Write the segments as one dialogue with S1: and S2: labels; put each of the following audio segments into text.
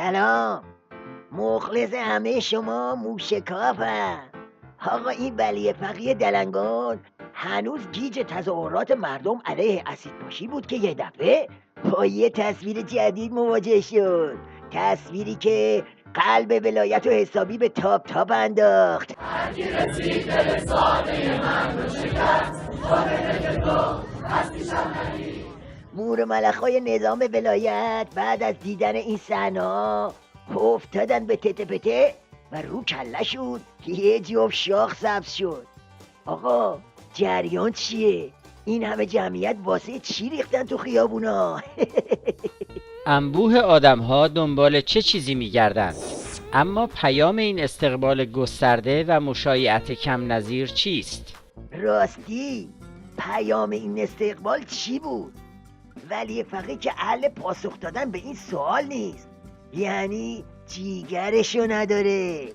S1: سلام، مخلص همه شما موشکافم. آقا این ولی فقیه دلنگان هنوز گیج تظاهرات مردم علیه اسیدپاشی بود که یه دفعه با یه تصویر جدید مواجه شد. تصویری که قلب ولایت و حسابی به تاب تاب انداخت.
S2: هرکی رسید دل ساده من رو شکست خانه که تو هستیشم نهی.
S1: مور ملخای نظام ولایت بعد از دیدن این صحنه‌ها افتادن به تته پته و رو کله شد که یه جفت شاخ سبز شد. آقا جریان چیه؟ این همه جمعیت واسه چی ریختن تو خیابونا؟
S3: انبوه آدم‌ها دنبال چه چیزی می‌گردند؟ اما پیام این استقبال گسترده و مشایعت کم نظیر چیست؟
S1: راستی پیام این استقبال چی بود؟ ولی فقیه که اهل پاسخ دادن به این سوال نیست، یعنی جیگرشو نداره.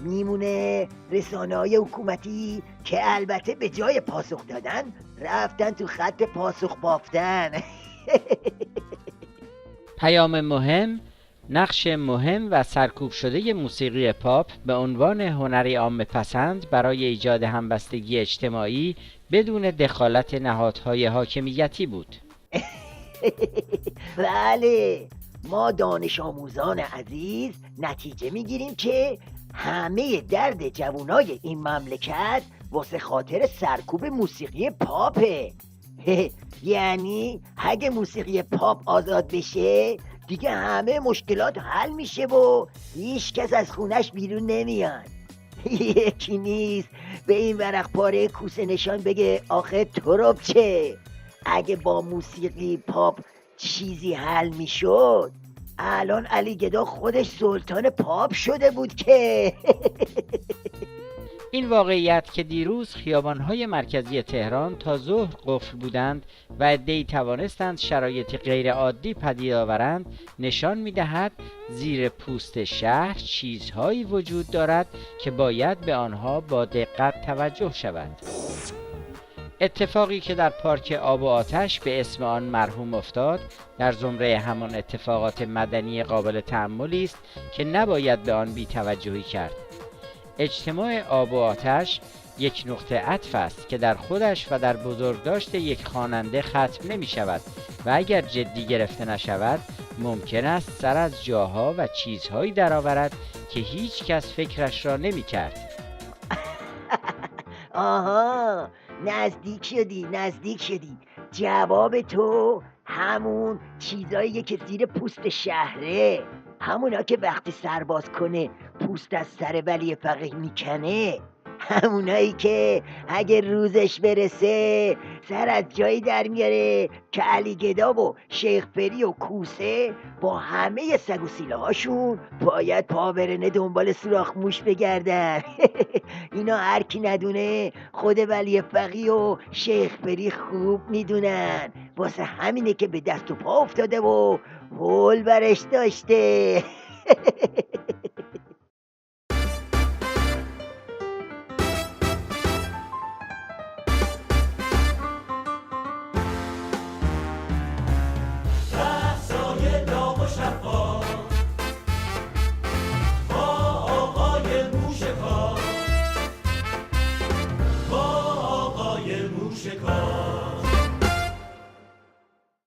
S1: میمونه رسانه‌های حکومتی که البته به جای پاسخ دادن رفتن تو خط پاسخ بافتن.
S3: پیام مهم، نقش مهم و سرکوب شده موسیقی پاپ به عنوان هنری عامه پسند برای ایجاد همبستگی اجتماعی بدون دخالت نهادهای حاکمیتی بود.
S1: بله، ما دانش آموزان عزیز نتیجه میگیریم که همه درد جوانای این مملکت واسه خاطر سرکوب موسیقی پاپه. یعنی اگه موسیقی پاپ آزاد بشه دیگه همه مشکلات حل میشه و هیچ کس از خونش بیرون نمیاد. یکی نیست به این ورق پاره کوسه نشان بگه آخه تو چه؟ اگه با موسیقی پاپ چیزی حل میشد الان علی گدا خودش سلطان پاپ شده بود که.
S3: این واقعیت که دیروز خیابان‌های مرکزی تهران تا ظهر قفل بودند و عده‌ای توانستند شرایط غیرعادی پدید آورند نشان می‌دهد زیر پوست شهر چیزهایی وجود دارد که باید به آنها با دقت توجه شود. اتفاقی که در پارک آب و آتش به اسم آن مرحوم افتاد در زمره همان اتفاقات مدنی قابل تأملی است که نباید به آن بی‌توجهی کرد. اجتماع آب و آتش یک نقطه عطف است که در خودش و در بزرگداشت یک خواننده ختم نمی شود و اگر جدی گرفته نشود ممکن است سر از جاها و چیزهایی درآورد که هیچ کس فکرش را نمی کرد.
S1: آها، نزدیک شدی. جواب تو همون چیزاییه که زیر پوست شهره، همونا که وقتی سرباز کنه پوست از سر ولی فقیه میکنه، همونایی که اگه روزش برسه سر از جایی در میاره که علی گدا و شیخ پری و کوسه با همه سگ و سیله هاشون باید پابرنه دنبال سوراخ موش بگردن. اینا هر کی ندونه خود ولی فقیه و شیخ پری خوب میدونن، واسه همینه که به دست و پا افتاده و هول برش داشته.
S2: رقصای داغ و شفاف با آقای موشکاف، با آقای موشکاف.